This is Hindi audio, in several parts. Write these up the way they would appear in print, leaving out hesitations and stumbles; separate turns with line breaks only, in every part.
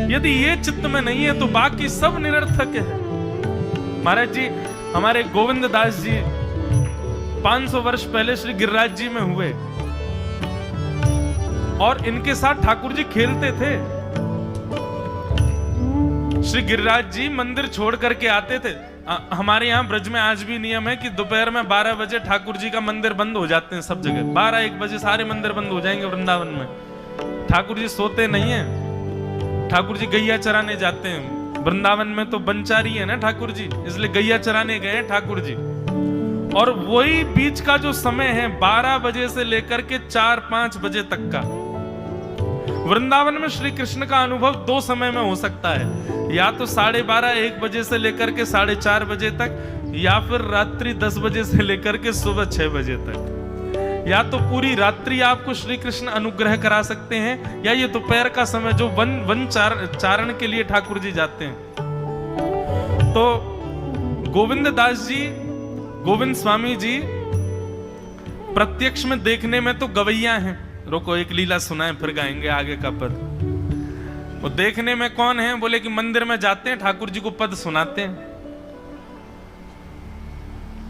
यदि ये चित्त में नहीं है तो बाकी सब निरर्थक है। महाराज जी, हमारे गोविंद दास जी 500 वर्ष पहले श्री गिरिराज जी में हुए और इनके साथ ठाकुर जी खेलते थे। श्री गिरिराज जी मंदिर छोड़ करके आते थे। हमारे यहाँ ब्रज में आज भी नियम है कि दोपहर में 12 बजे ठाकुर जी का मंदिर बंद हो जाते हैं सब जगह। 12-1 बजे सारे मंदिर बंद हो जाएंगे वृंदावन में। ठाकुर जी सोते नहीं है, ठाकुर जी गैया चराने जाते हैं। वृंदावन में तो बनचारी है ना ठाकुर जी, इसलिए गैया चराने गए ठाकुर जी। और वही बीच का जो समय है 12 बजे से लेकर के 4-5 बजे तक का, वृंदावन में श्री कृष्ण का अनुभव 2 समय में हो सकता है। या तो 12:30-1 बजे से लेकर के 4:30 बजे तक, या फिर रात्रि 10 बजे से लेकर के सुबह 6 बजे तक। या तो पूरी रात्रि आपको श्री कृष्ण अनुग्रह करा सकते हैं, या ये दोपहर का समय जो वन चारण के लिए ठाकुर जी जाते हैं। तो गोविंद दास जी, गोविंद स्वामी जी प्रत्यक्ष में देखने में तो गवैया हैं। रोको, एक लीला सुनाए फिर गाएंगे आगे का पद। वो देखने में कौन है? बोले कि मंदिर में जाते हैं, ठाकुर जी को पद सुनाते हैं,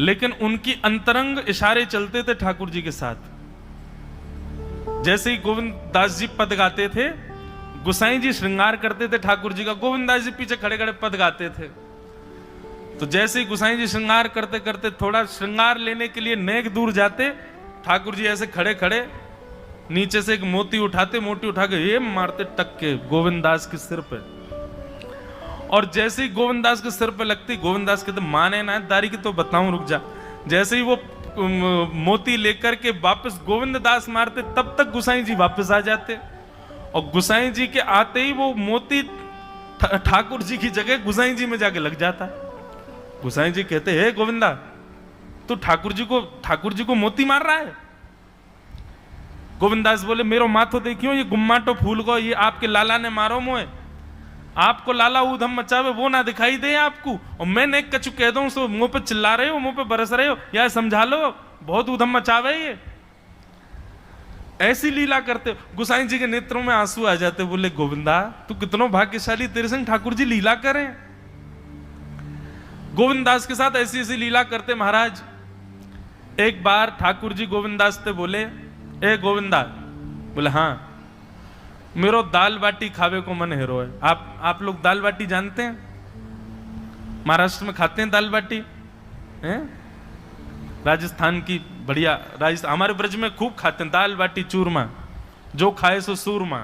लेकिन उनकी अंतरंग इशारे चलते थे ठाकुर जी के साथ। जैसे ही गोविंद दास जी पद गाते थे, गुसाई जी श्रृंगार करते थे ठाकुर जी का, गोविंद दास जी पीछे खड़े खड़े पद गाते थे। तो जैसे ही गुसाई जी श्रृंगार करते करते थोड़ा श्रृंगार लेने के लिए नेक दूर जाते, ठाकुर जी ऐसे खड़े खड़े नीचे से एक मोती उठाते, मोती उठा के ये मारते टक के गोविंद दास के सिर पे। और जैसे ही गोविंद दास के सिर पे लगती, गोविंद दास कहते माने ना दारी की तो बताऊं, रुक जा। जैसे ही वो मोती लेकर के वापस गोविंद दास मारते, तब तक गुसाई जी वापस आ जाते। और गुसाई जी के आते ही वो मोती ठाकुर जी की जगह गुसाई जी में जाके लग जाता। गुसाई जी कहते हे गोविंदा, तू ठाकुर जी को मोती मार रहा है? गोविंदास बोले मेरो माथो देखियो, ये गुम्माटो फूल को ये आपके लाला ने मारो मोए। आपको लाला ऊधम मचावे वो ना दिखाई दे आपको, और मैं नेक कछु कह दूं सो मुंह पे चिल्ला रहे हो, मुंह पे बरस रहे हो, या समझा लो बहुत ऊधम मचावे ये। ऐसी लीला करते। गुसाई जी के नेत्रों में आंसू आ जाते। बोले गोविंदा तू कितनो भाग्यशाली, तेरे संग ठाकुर जी लीला करें। गोविंदास के साथ ऐसी ऐसी लीला करते महाराज। एक बार ठाकुर जी गोविंदास से बोले ए गोविंदा, बोले हाँ मेरो दाल बाटी खावे को मन हेरो है। आप लोग दाल बाटी जानते हैं? महाराष्ट्र में खाते हैं दाल बाटी हैं? राजस्थान की बढ़िया, राजस्थान हमारे ब्रज में खूब खाते हैं दाल बाटी चूरमा, जो खाए सो सूरमा।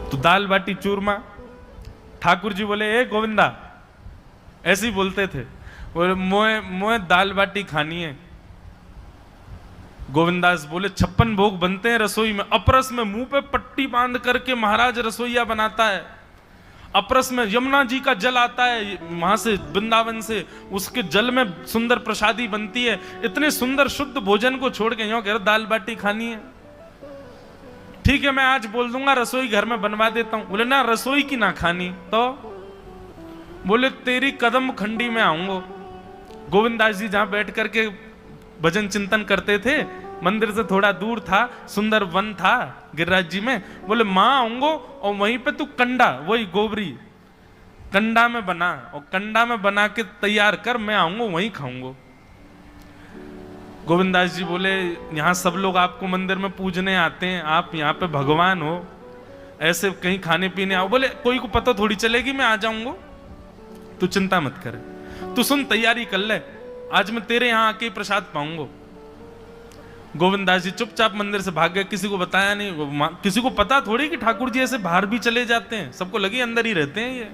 तो दाल बाटी चूरमा ठाकुर जी बोले ए गोविंदा, ऐसे ही बोलते थे, बोले मोए दाल बाटी खानी है। गोविंदास बोले 56 भोग बनते हैं रसोई में। अपरस में मुंह पे पट्टी बांध करके महाराज रसोईया बनाता है। अपरस में यमुना जी का जल आता है वहां से, वृंदावन से, उसके जल में सुंदर प्रसादी बनती है। इतने सुंदर शुद्ध भोजन को छोड़ के यूं कह रहे दाल बाटी खानी है। ठीक है मैं आज बोल दूंगा रसोई घर में बनवा देता हूं। बोले ना रसोई की ना खानी तो? बोले तेरी कदम खंडी में आऊंगा। गोविंदास जी जहां बैठ करके भजन चिंतन करते थे, मंदिर से थोड़ा दूर था, सुंदर वन था गिरिराज जी में। बोले मां आऊंगो और वहीं पे तू कंडा, वही गोबरी कंडा में बना, और कंडा में बना के तैयार कर, मैं आऊंगा वहीं खाऊंगा। गोविंदास जी बोले यहाँ सब लोग आपको मंदिर में पूजने आते हैं, आप यहाँ पे भगवान हो, ऐसे कहीं खाने पीने आओ। बोले कोई को पता थोड़ी चलेगी, मैं आ जाऊंगा, तू चिंता मत करे, तू सुन तैयारी कर ले, आज मैं तेरे यहाँ आके प्रसाद पाऊंगा। गोविंदास जी चुपचाप मंदिर से भाग गए, किसी को बताया नहीं। किसी को पता थोड़ी कि ठाकुर जी ऐसे बाहर भी चले जाते हैं, सबको लगी अंदर ही रहते हैं ये।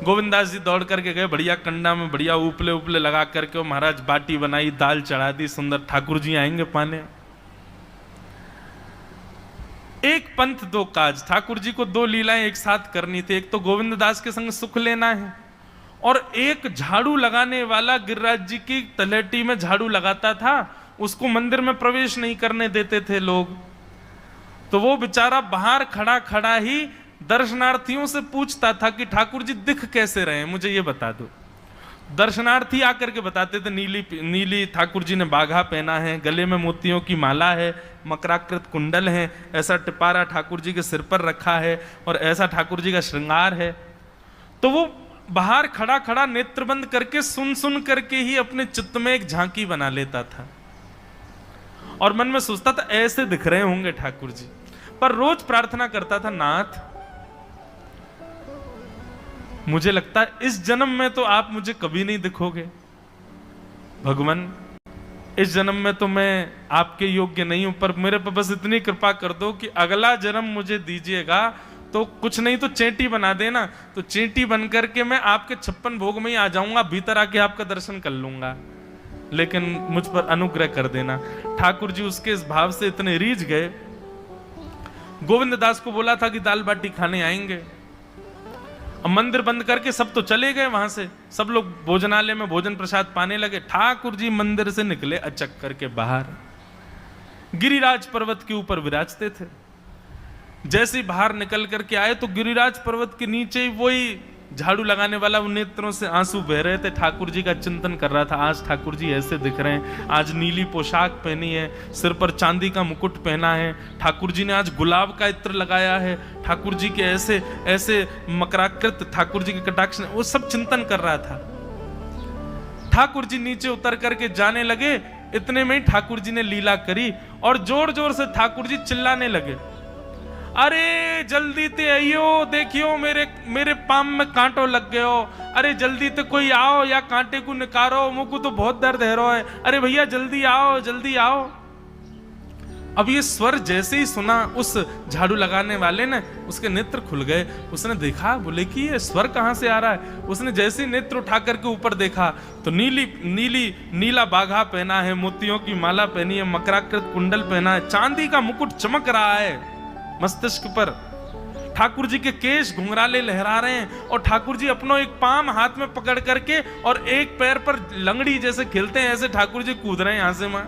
गोविंदास जी दौड़ करके गए, बढ़िया कंडा में बढ़िया उपले उपले लगा करके महाराज बाटी बनाई, दाल चढ़ा दी, सुंदर ठाकुर जी आएंगे पाने। एक पंथ दो काज, ठाकुर जी को 2 लीलाएं एक साथ करनी थी। एक तो गोविंद दास के संग सुख लेना है, और एक झाड़ू लगाने वाला गिरिराज जी की तलहटी में झाड़ू लगाता था, उसको मंदिर में प्रवेश नहीं करने देते थे लोग। तो वो बेचारा बाहर खड़ा खड़ा ही दर्शनार्थियों से पूछता था कि ठाकुर जी दिख कैसे रहे हैं, मुझे ये बता दो। दर्शनार्थी आकर के बताते थे नीली ठाकुर जी ने बाघा पहना है, गले में मोतियों की माला है, मकराकृत कुंडल है, ऐसा टिपारा ठाकुर जी के सिर पर रखा है और ऐसा ठाकुर जी का श्रृंगार है। तो वो बाहर खड़ा खड़ा नेत्र बंद करके सुन सुन करके ही अपने चित्त में एक झांकी बना लेता था और मन में सोचता था ऐसे दिख रहे होंगे ठाकुर जी। पर रोज प्रार्थना करता था, नाथ मुझे लगता है इस जन्म में तो आप मुझे कभी नहीं दिखोगे, भगवान इस जन्म में तो मैं आपके योग्य नहीं हूं, पर मेरे पर बस इतनी कृपा कर दो कि अगला जन्म मुझे दीजिएगा तो कुछ नहीं तो चेंटी बना देना, तो चेंटी बन करके मैं आपके 56 भोग में ही आ जाऊंगा, भीतर आके आपका दर्शन कर लूंगा, लेकिन मुझ पर अनुग्रह कर देना। ठाकुर जी उसके इस भाव से इतने रीझ गए। गोविंद दास को बोला था कि दाल बाटी खाने आएंगे, अब मंदिर बंद करके सब तो चले गए वहां से, सब लोग भोजनालय में भोजन प्रसाद पाने लगे। ठाकुर जी मंदिर से निकले अचक करके बाहर, गिरिराज पर्वत के ऊपर विराजते थे। जैसे ही बाहर निकल करके आए तो गिरिराज पर्वत के नीचे ही वही झाड़ू लगाने वाला उन नेत्रों से आंसू बह रहे थे। ठाकुर जी का चिंतन कर रहा था, आज ठाकुर जी ऐसे दिख रहे हैं, आज नीली पोशाक पहनी है, सिर पर चांदी का मुकुट पहना है, ठाकुर जी ने आज गुलाब का इत्र लगाया है, ठाकुर जी के ऐसे ऐसे मकराकृत ठाकुर जी के कटाक्ष, वो सब चिंतन कर रहा था। ठाकुर जी नीचे उतर करके जाने लगे, इतने में ही ठाकुर जी ने लीला करी और जोर जोर से ठाकुर जी चिल्लाने लगे, अरे जल्दी ते आइयो, देखियो मेरे पाम में कांटो लग गयो, अरे जल्दी ते कोई आओ या कांटे को निकारो, मुझको तो बहुत दर्द है रो है, अरे भैया जल्दी आओ जल्दी आओ। अब ये स्वर जैसे ही सुना उस झाड़ू लगाने वाले ने, उसके नेत्र खुल गए, उसने देखा, बोले कि ये स्वर कहां से आ रहा है। उसने जैसे ही नेत्र उठा करके ऊपर देखा तो नीला बाघा पहना है, मोतियों की माला पहनी है, मकराकृत कुंडल पहना है, चांदी का मुकुट चमक रहा है मस्तिष्क पर, ठाकुर जी के केश घुंघराले लहरा रहे हैं और ठाकुर जी अपनो एक पाम हाथ में पकड़ करके और एक पैर पर लंगड़ी जैसे खेलते हैं ऐसे ठाकुर जी कूद रहे हैं यहां से वहां।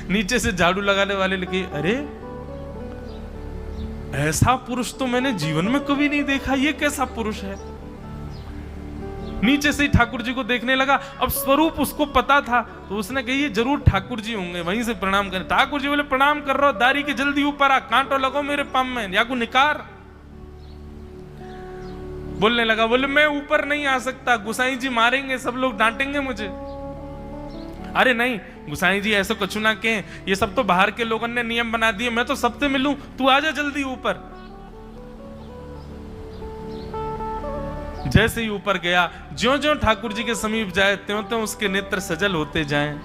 नीचे से झाड़ू लगाने वाले लिखे, अरे ऐसा पुरुष तो मैंने जीवन में कभी नहीं देखा, ये कैसा पुरुष है। नीचे से ही ठाकुर जी को देखने लगा, अब स्वरूप उसको पता था तो उसने कही ये जरूर ठाकुर जी होंगे, वहीं से प्रणाम करें। ठाकुर जी बोले प्रणाम कर रहा हूं, दारी के जल्दी ऊपर आ, कांटो लगो मेरे पाम में या को निकार। बोलने लगा, बोले मैं ऊपर नहीं आ सकता, गुसाई जी मारेंगे, सब लोग डांटेंगे मुझे। अरे नहीं गुसाई जी ऐसा कुछ ना कहें, ये सब तो बाहर के लोगों ने नियम बना दिए, मैं तो सबसे मिलूं, तू आजा जल्दी ऊपर। जैसे ही ऊपर गया, ज्यों-ज्यों ठाकुर जी के समीप जाए त्यों-त्यों उसके नेत्र सजल होते जाएं।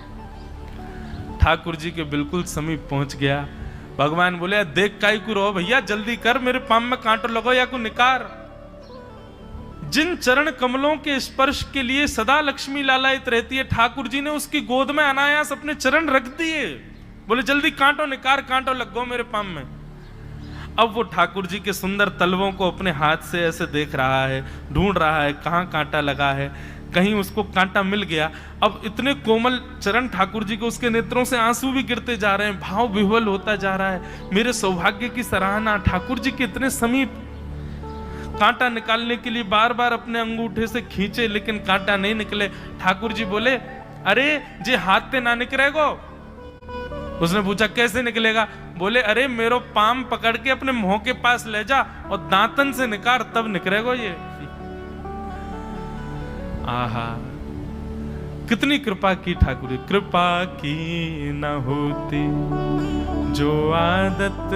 ठाकुर जी के बिल्कुल समीप पहुंच गया। भगवान बोले, देख काई को रो भैया, जल्दी कर, मेरे पाम में कांटो लगो या को निकार। जिन चरण कमलों के स्पर्श के लिए सदा लक्ष्मी लालायित रहती है, ठाकुर जी ने उसकी गोद में अनायास अपने चरण रख दिए। बोले जल्दी कांटो निकार, कांटो लग गो मेरे पाम में। अब वो ठाकुर जी के सुंदर तलवों को अपने हाथ से ऐसे देख रहा है, ढूंढ रहा है कहाँ कांटा लगा है, कहीं उसको कांटा मिल गया। अब इतने कोमल चरण ठाकुर जी को, उसके नेत्रों से आंसू भी गिरते जा रहे हैं, भाव विह्वल होता जा रहा है। मेरे सौभाग्य की सराहना, ठाकुर जी के इतने समीप। कांटा निकालने के लिए बार बार अपने अंगूठे से खींचे लेकिन कांटा नहीं निकले। ठाकुर जी बोले, अरे जे हाथ से ना निकलेगो। उसने पूछा कैसे निकलेगा? बोले अरे मेरो पाम पकड़ के अपने मुंह के पास ले जा और दांतन से निकाल, तब निकलेगा ये। आहा, कितनी कृपा की ठाकुर। कृपा की न होती जो आदत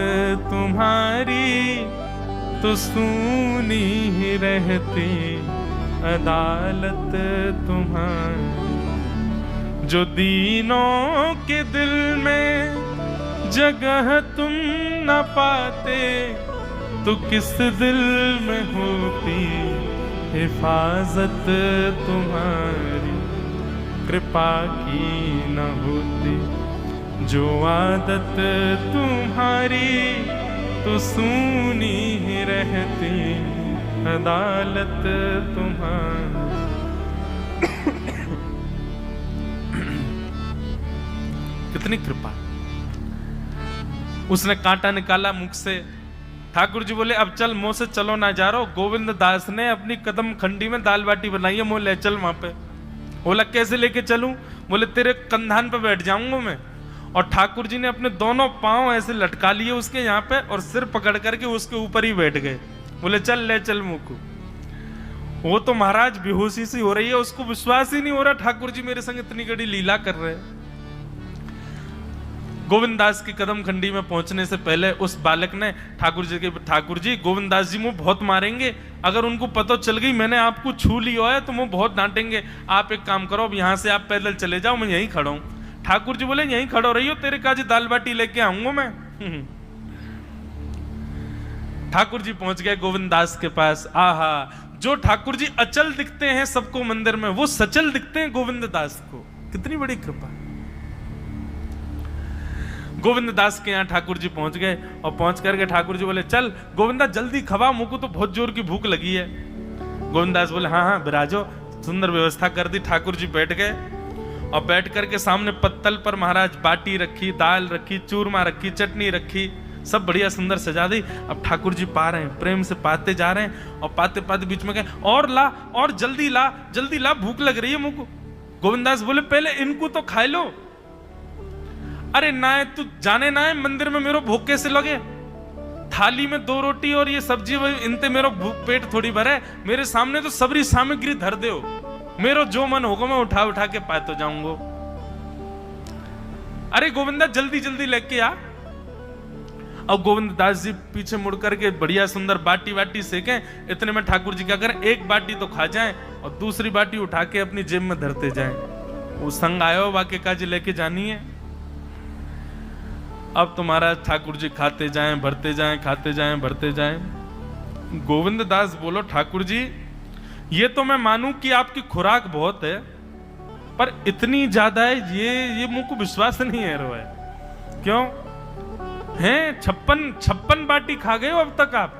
तुम्हारी, तो सूनी ही रहती अदालत तुम्हारी। जो दीनों के दिल में जगह तुम न पाते, तो किस दिल में होती हिफाजत तुम्हारी। कृपा की न होती जो आदत तुम्हारी, तो सूनी ही रहती अदालत तुम्हारी। कितनी कृपा। उसने कांटा निकाला मुख से, ठाकुर जी बोले अब चल, मुंह से चलो ना जा रहा। गोविंद दास ने अपनी कदम खंडी में दाल बाटी बनाई है, मुंह ले चल वहां पे। बोला कैसे लेके चलूं? बोले तेरे कंधान पे बैठ जाऊंगा मैं। और ठाकुर जी ने अपने दोनों पांव ऐसे लटका लिए उसके यहाँ पे और सिर पकड़ करके उसके ऊपर ही बैठ गए। बोले चल ले चल मुंह को। वो तो महाराज बेहोशी सी हो रही है, उसको विश्वास ही नहीं हो रहा ठाकुर जी मेरे संग इतनी बड़ी लीला कर रहे हैं। गोविंद दास की कदम खंडी में पहुंचने से पहले उस बालक ने ठाकुर जी गोविंद दास जी मुंह बहुत मारेंगे, अगर उनको पता चल गई मैंने आपको छू लिया है तो मुंह बहुत डांटेंगे। आप एक काम करो, अब यहां से आप पैदल चले जाओ, मैं यहीं खड़ा हूं। ठाकुर जी बोले यहीं खड़ो रही हो, तेरे काजी दाल बाटी लेके आऊंगा मैं। ठाकुर जी पहुंच गए गोविंद दास के पास। आहा, जो ठाकुर जी अचल दिखते हैं सबको मंदिर में, वो सचल दिखते हैं गोविंद दास को। कितनी बड़ी कृपा। गोविंद दास के यहाँ ठाकुर जी पहुंच गए और पहुंच करके ठाकुर जी बोले चल गोविंदा जल्दी खवा, मुझको तो बहुत जोर की भूख लगी है। गोविंद दास बोले हाँ हाँ बिराजो। सुंदर व्यवस्था कर दी। ठाकुर जी बैठ गए और बैठ करके सामने पत्तल पर महाराज बाटी रखी, दाल रखी, चूरमा रखी, चटनी रखी, सब बढ़िया सुंदर सजा दी। अब ठाकुर जी पा रहे हैं, प्रेम से पाते जा रहे हैं और पाते पाते बीच में कहे और ला, और जल्दी ला, भूख लग रही है मुझको। गोविंद दास बोले पहले इनको तो खा लो। अरे ना तू जाने ना है मंदिर में मेरो भूख कैसे लगे? थाली में 2 रोटी और ये सब्जी, इनते मेरो पेट थोड़ी भरे। मेरे सामने तो सबरी सामग्री धर दो, मेरो जो मन होगा मैं उठा उठा के पाते जाऊंगा। अरे गोविंदा जल्दी जल्दी लेके आ। अब गोविंद दास जी पीछे मुड़ करके बढ़िया सुंदर बाटी वाटी सेके। इतने में ठाकुर जी क्या करें, एक बाटी तो खा जाएं और दूसरी बाटी उठा के अपनी जेब में धरते जाएं। वो संग आयो वाके काजी लेके जानी है। अब तुम्हारा ठाकुर जी खाते जाएं भरते जाएं, खाते जाएं भरते जाएं। गोविंद दास बोलो ठाकुर जी ये तो मैं मानूं कि आपकी खुराक बहुत है, पर इतनी ज्यादा है ये मुझको विश्वास नहीं है रो है। क्यों हैं 56 बाटी खा गए हो अब तक आप?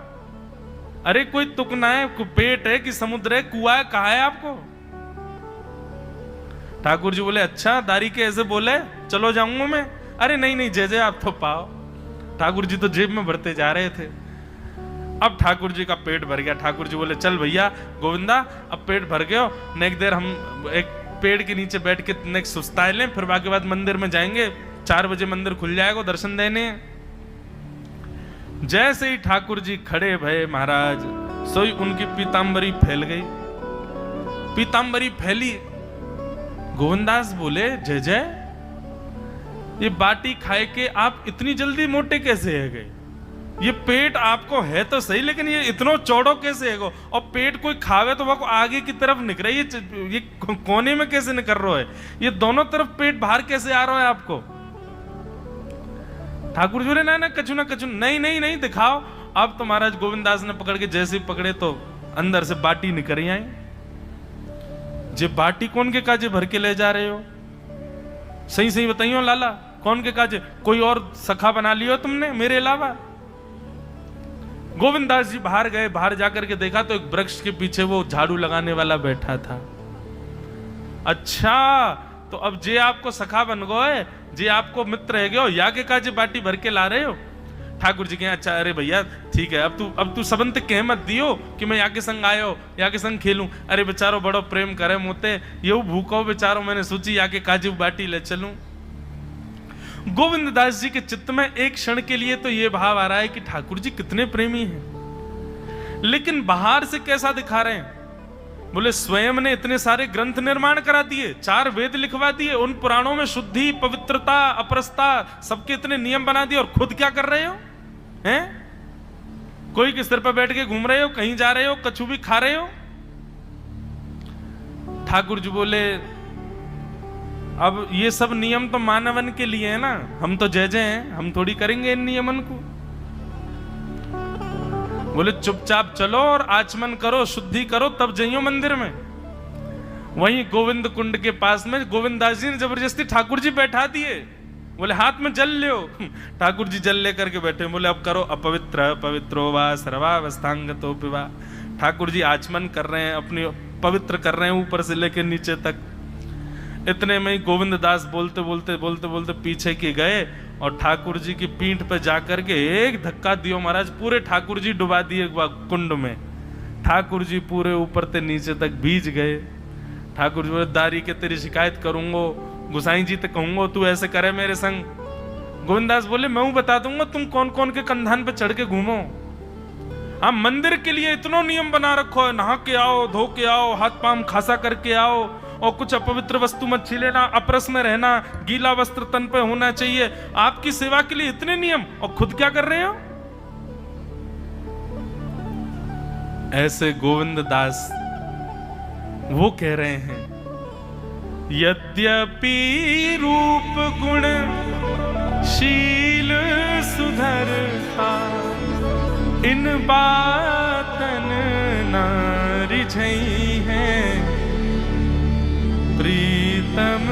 अरे कोई तुकना है, पेट है कि समुद्र है, कुआ है, कहा है आपको? ठाकुर जी बोले अच्छा दारी के ऐसे बोले, चलो जाऊंगा मैं। अरे नहीं जय आप तो पाओ। ठाकुर जी तो जेब में भरते जा रहे थे। अब ठाकुर जी का पेट भर गया। ठाकुर जी बोले चल भैया गोविंदा अब पेट भर गयो, नेक देर हम एक पेड़ के नीचे बैठ के नेक सुस्ताए लें, फिर बाकी बाद मंदिर में जाएंगे। 4 बजे मंदिर खुल जाएगा दर्शन देने। जैसे ही ठाकुर जी खड़े भये महाराज, सोई उनकी पीतांबरी फैल गई। पीतांबरी फैली। गोविंदास बोले जय ये बाटी खाए के आप इतनी जल्दी मोटे कैसे है गए? ये पेट आपको है तो सही, लेकिन ये इतना चौड़ो कैसे है गो? और पेट कोई खावे तो वो आगे की तरफ निकले, ये कोने में कैसे निकल रहा है? ये दोनों तरफ पेट बाहर कैसे आ रहा है आपको? ठाकुर जी बोले ना कछु ना कछु, नहीं दिखाओ। अब तो महाराज गोविंदास ने पकड़ के जैसे पकड़े तो अंदर से बाटी निकल आई। जे बाटी कौन के काजे भर के ले जा रहे हो? सही बताइयो लाला, कौन के काजे? कोई और सखा बना लियो तुमने मेरे अलावा? गोविंदास जी बाहर गए। बाहर जाकर के देखा तो एक वृक्ष के पीछे वो झाड़ू लगाने वाला बैठा था। अच्छा तो अब जे आपको सखा बन गए, जे आपको मित्र है गयो, या के काजे बाटी भर के ला रहे हो? ठाकुर जी कहे अच्छा अरे भैया ठीक है, अब तू सबंत कह मत दियो कि मैं या के संग आयो, या के संग खेलूं। अरे बेचारो बड़ो प्रेम करे मोते, ये भूखो बेचारो, मैंने सोची या के काजू बाटी ले चलूं। गोविंद दास जी के चित्त में एक क्षण के लिए तो ये भाव आ रहा है कि ठाकुर जी कितने प्रेमी हैं, लेकिन बाहर से कैसा दिखा रहे हैं? बोले स्वयं ने इतने सारे ग्रंथ निर्माण करा दिए, 4 वेद लिखवा दिए, उन पुराणों में शुद्धि, पवित्रता, अपरसता सबके इतने नियम बना दिए, और खुद क्या कर रहे हो? हैं? कोई के सिर पर बैठ के घूम रहे हो, कहीं जा रहे हो, कछु भी खा रहे हो? ठाकुर जी बोले अब ये सब नियम तो मानवन के लिए है ना, हम तो जय हैं, हम थोड़ी करेंगे इन नियमन को। बोले चुपचाप चलो और आचमन करो, शुद्धि करो, तब जाइयो मंदिर में। वहीं गोविंद कुंड के पास में गोविंद दास जी ने जबरदस्ती ठाकुर जी बैठा दिए। बोले हाथ में जल लो। ठाकुर जी जल लेकर के बैठे। बोले अब करो अपवित्र पवित्रो वा सर्वावस्थांगतो पिवा। ठाकुर जी आचमन कर रहे हैं, अपनी पवित्र कर रहे हैं ऊपर से लेकर नीचे तक। इतने में ही गोविंद दास बोलते बोलते पीछे के गए और ठाकुर जी की पीठ पे जाकर के एक धक्का दियो महाराज, पूरे ठाकुर जी डुबा दिए कुंड में। ठाकुर जी पूरे ऊपर से नीचे तक भीज गए। ठाकुर जी बोले दारी के तेरी शिकायत करूंगो, गुसाई जी तक कहूंगो तू ऐसे करे मेरे संग। गोविंदास बोले मैं बता दूंगा तुम कौन कौन के कंधान पे चढ़ के घूमो। आप मंदिर के लिए इतना नियम बना रखो है, नहा के आओ, धो के आओ, हाथ पांव खासा करके आओ, और कुछ अपवित्र वस्तु मत छीलेना, अपरस में रहना, गीला वस्त्र तन पे होना चाहिए। आपकी सेवा के लिए इतने नियम, और खुद क्या कर रहे हो? ऐसे गोविंद दास वो कह रहे हैं, यद्यपि रूप गुण शील सुधरता, इन बातन न रिझई है, प्रीतम